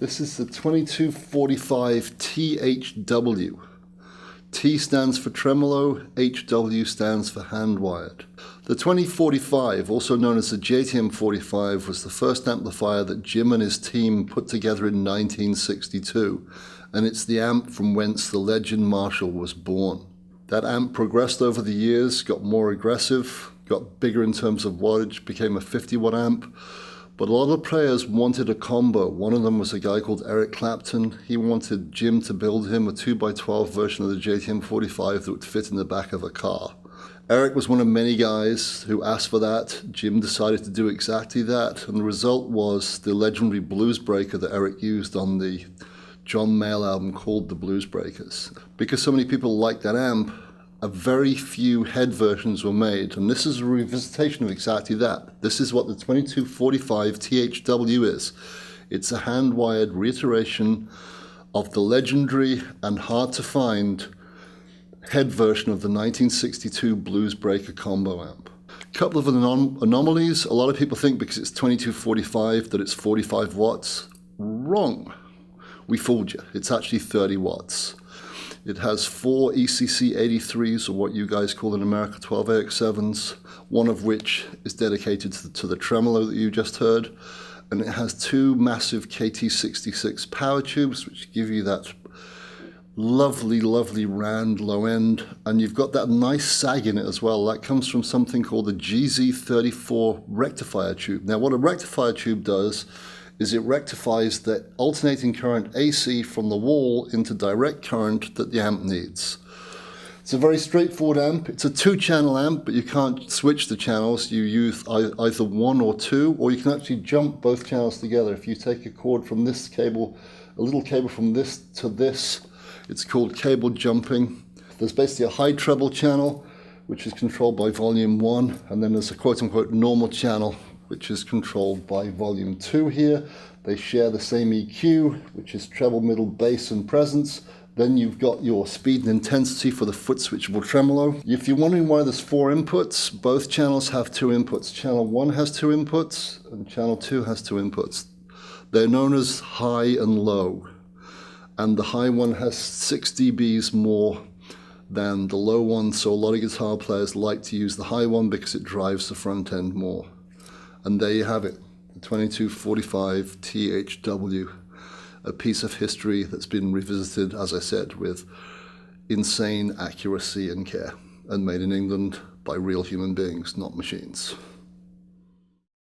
This is the 2245THW. T stands for tremolo, HW stands for handwired. The 2045, also known as the JTM 45, was the first amplifier that Jim and his team put together in 1962, and it's the amp from whence the legend Marshall was born. That amp progressed over the years, got more aggressive, got bigger in terms of wattage, became a 50-watt amp. But a lot of players wanted a combo. One of them was a guy called Eric Clapton. He wanted Jim to build him a 2x12 version of the JTM 45 that would fit in the back of a car. Eric was one of many guys who asked for that. Jim decided to do exactly that, and the result was the legendary Bluesbreaker that Eric used on the John Mayall album called The Bluesbreakers. Because so many people liked that amp, a very few head versions were made, and this is a revisitation of exactly that. This is what the 2245 THW is. It's a hand-wired reiteration of the legendary and hard-to-find head version of the 1962 Bluesbreaker combo amp. A couple of anomalies. A lot of people think because it's 2245 that it's 45 watts. Wrong. We fooled you. It's actually 30 watts. It has 4 ECC 83s, or what you guys call in America 12AX7s, one of which is dedicated to the tremolo that you just heard. And it has 2 massive KT66 Power tubes, which give you that lovely, lovely round low end. And you've got that nice sag in it as well. That comes from something called a GZ34 rectifier tube. Now, what a rectifier tube does is it rectifies the alternating current AC from the wall into direct current that the amp needs. It's a very straightforward amp. It's a 2-channel amp, but you can't switch the channels. You use either 1 or 2, or you can actually jump both channels together. If you take a cord from this cable, a little cable from this to this, it's called cable jumping. There's basically a high treble channel, which is controlled by volume 1, and then there's a quote-unquote normal channel, which is controlled by volume 2 here. They share the same EQ, which is treble, middle, bass, and presence. Then you've got your speed and intensity for the foot switchable tremolo. If you're wondering why there's 4 inputs, both channels have 2 inputs. Channel 1 has 2 inputs, and channel 2 has 2 inputs. They're known as high and low. And the high one has 6 dBs more than the low one, so a lot of guitar players like to use the high one because it drives the front end more. And there you have it, the 2245 THW, a piece of history that's been revisited, as I said, with insane accuracy and care, and made in England by real human beings, not machines.